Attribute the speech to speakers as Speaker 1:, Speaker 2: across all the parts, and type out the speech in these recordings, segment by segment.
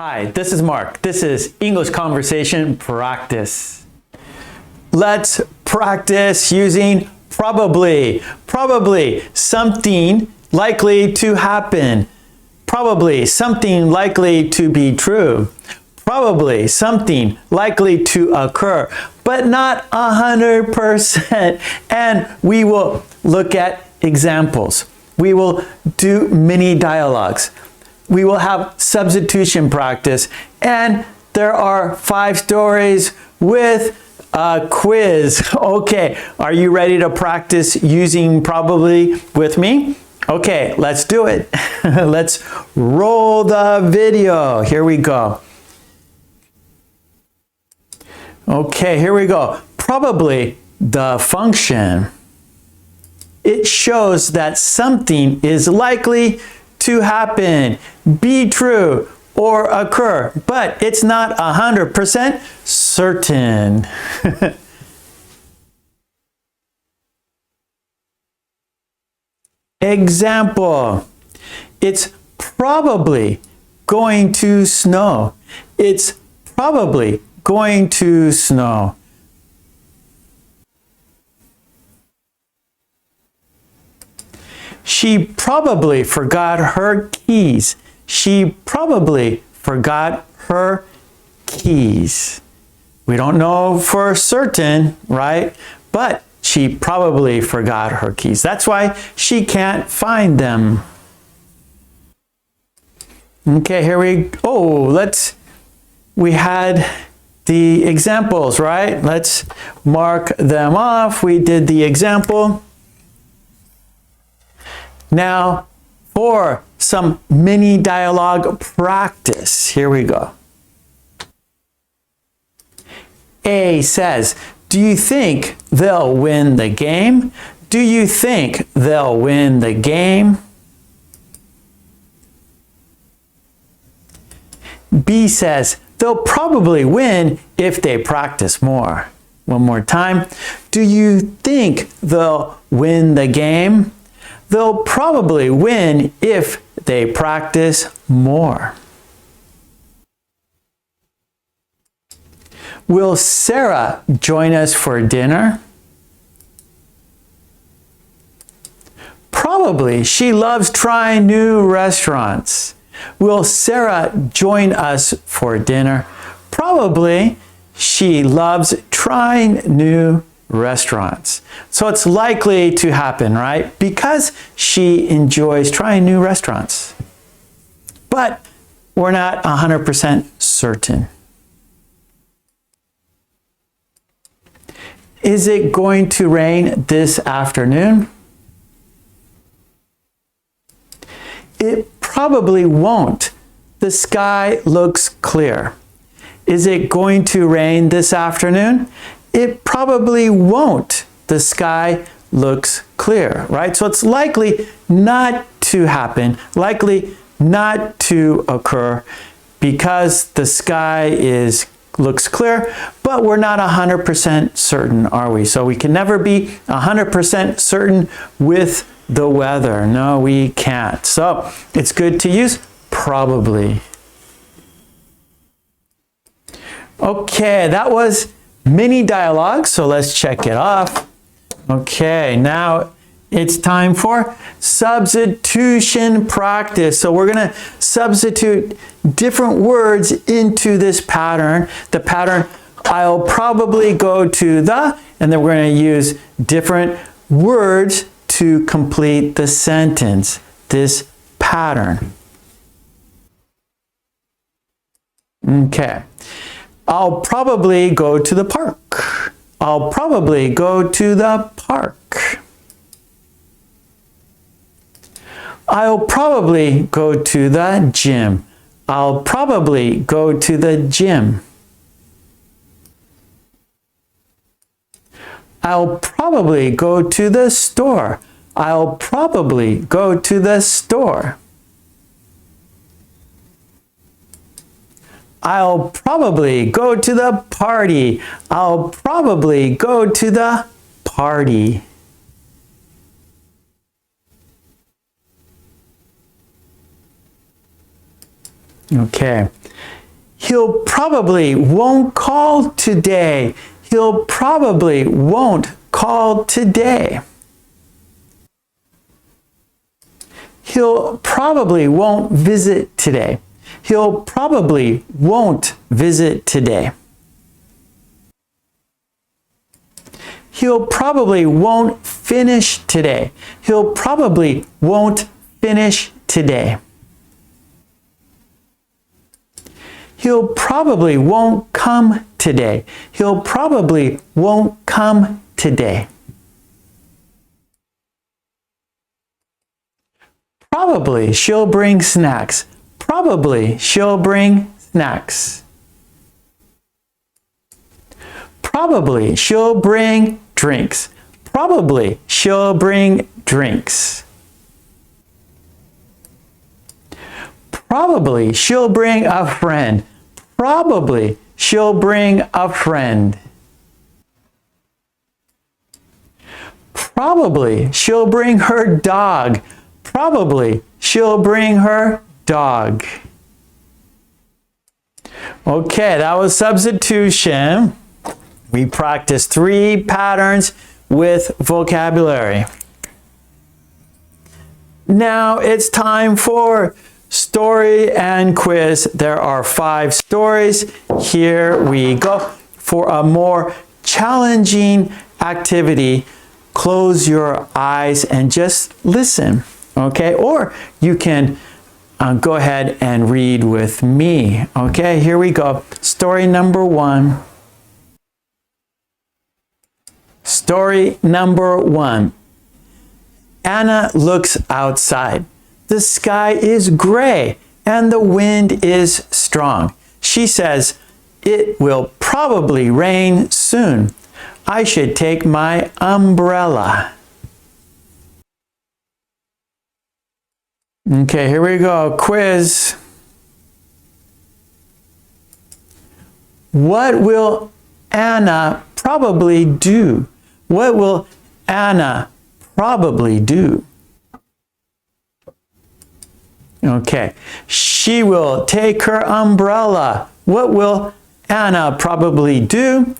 Speaker 1: Hi, this is Mark. This is English Conversation Practice. Let's practice using probably. Probably, something likely to happen. Probably, something likely to be true. Probably, something likely to occur, but not 100%. And we will look at examples. We will do mini dialogues. We will have substitution practice, and there are 5 stories with a quiz. Okay, are you ready to practice using probably with me? Okay, let's do it. Let's roll the video. Here we go. Okay, here we go. Probably, the function. It shows that something is likely to happen, be true, or occur, but it's not 100% certain. Example, it's probably going to snow. It's probably going to snow. She probably forgot her keys. She probably forgot her keys. We don't know for certain, right? But she probably forgot her keys. That's why she can't find them. Okay, here we had the examples, right? Let's mark them off. We did the example. Now, for some mini dialogue practice, here we go. A says, do you think they'll win the game? Do you think they'll win the game? B says, they'll probably win if they practice more. One more time. Do you think they'll win the game? They'll probably win if they practice more. Will Sarah join us for dinner? Probably. She loves trying new restaurants. Will Sarah join us for dinner? Probably. She loves trying new restaurants. So it's likely to happen, right? Because she enjoys trying new restaurants. But we're not 100% certain. Is it going to rain this afternoon? It probably won't. The sky looks clear. Is it going to rain this afternoon? It probably won't. The sky looks clear, right? So it's likely not to happen, likely not to occur because the sky looks clear, but we're not 100% certain, are we? So we can never be 100% certain with the weather. No, we can't. So it's good to use probably. Okay, that was mini dialogue, so let's check it off. Okay, now it's time for substitution practice. So we're going to substitute different words into this pattern. The pattern, I'll probably go to the, and then we're going to use different words to complete the sentence, this pattern. Okay. I'll probably go to the park. I'll probably go to the park. I'll probably go to the gym. I'll probably go to the gym. I'll probably go to the store. I'll probably go to the store. I'll probably go to the party. I'll probably go to the party. Okay. He'll probably won't call today. He'll probably won't call today. He'll probably won't visit today. He'll probably won't visit today. He'll probably won't finish today. He'll probably won't finish today. He'll probably won't come today. He'll probably won't come today. Probably she'll bring snacks. Probably she'll bring snacks. Probably she'll bring drinks. Probably she'll bring drinks. Probably she'll bring a friend. Probably she'll bring a friend. Probably she'll bring her dog. Probably she'll bring her dog. Okay, that was substitution. We practiced 3 patterns with vocabulary. Now it's time for story and quiz. There are 5 stories. Here we go. For a more challenging activity, close your eyes and just listen, okay? Or you can go ahead and read with me, okay? Here we go. Story number 1. Story number 1. Anna looks outside. The sky is gray and the wind is strong. She says, "It will probably rain soon. I should take my umbrella." Okay, here we go. Quiz. What will Anna probably do? What will Anna probably do? Okay, she will take her umbrella. What will Anna probably do?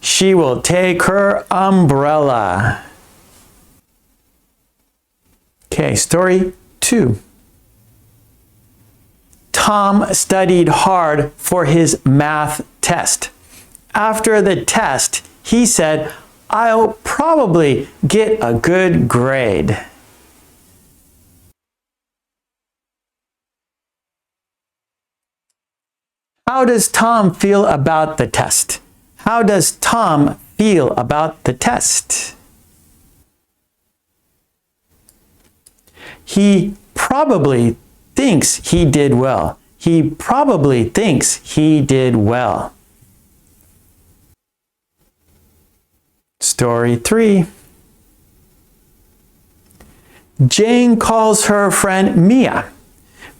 Speaker 1: She will take her umbrella. Okay, story 2. Tom studied hard for his math test. After the test, he said, "I'll probably get a good grade." How does Tom feel about the test? How does Tom feel about the test? He probably thinks he did well. He probably thinks he did well. Story 3. Jane calls her friend Mia.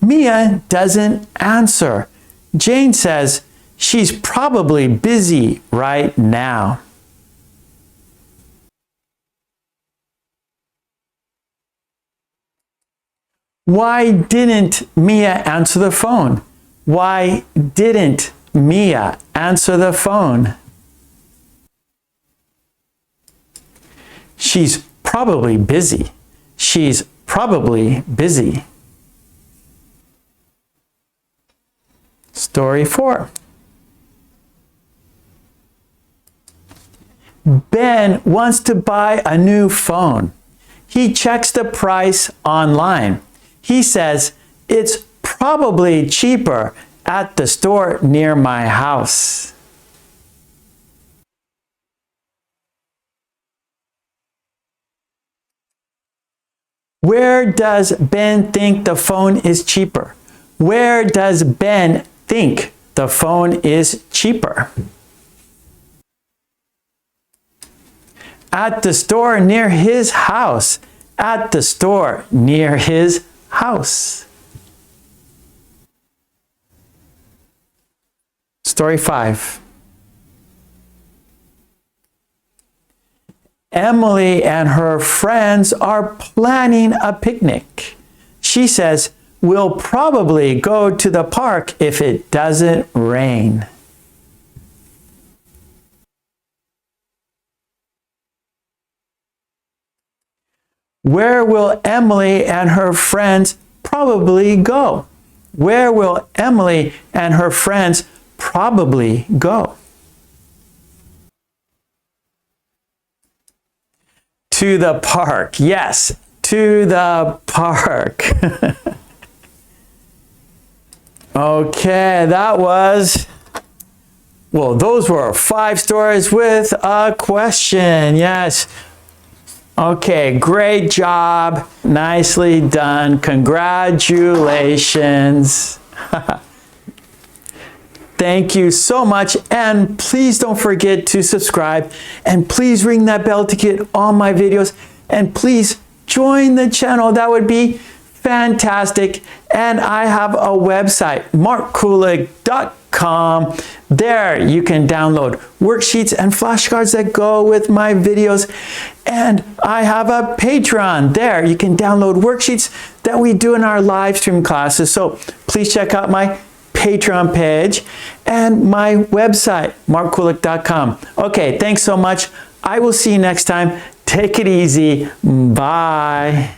Speaker 1: Mia doesn't answer. Jane says she's probably busy right now. Why didn't Mia answer the phone? Why didn't Mia answer the phone? She's probably busy. She's probably busy. Story 4. Ben wants to buy a new phone. He checks the price online. He says, "It's probably cheaper at the store near my house." Where does Ben think the phone is cheaper? Where does Ben think the phone is cheaper? At the store near his house. At the store near his house. Story 5. Emily and her friends are planning a picnic. She says, will probably go to the park if it doesn't rain? Where will Emily and her friends probably go? Where will Emily and her friends probably go? To the park. Yes, to the park. Okay, that was, well, those were 5 stories with a question. Yes. Okay, great job. Nicely done. Congratulations. Thank you so much. And please don't forget to subscribe. And please ring that bell to get all my videos. And please join the channel. That would be fantastic. And I have a website, mkulek.com. There you can download worksheets and flashcards that go with my videos. And I have a Patreon. There you can download worksheets that we do in our live stream classes. So please check out my Patreon page and my website, mkulek.com. Okay, thanks so much. I will see you next time. Take it easy. Bye.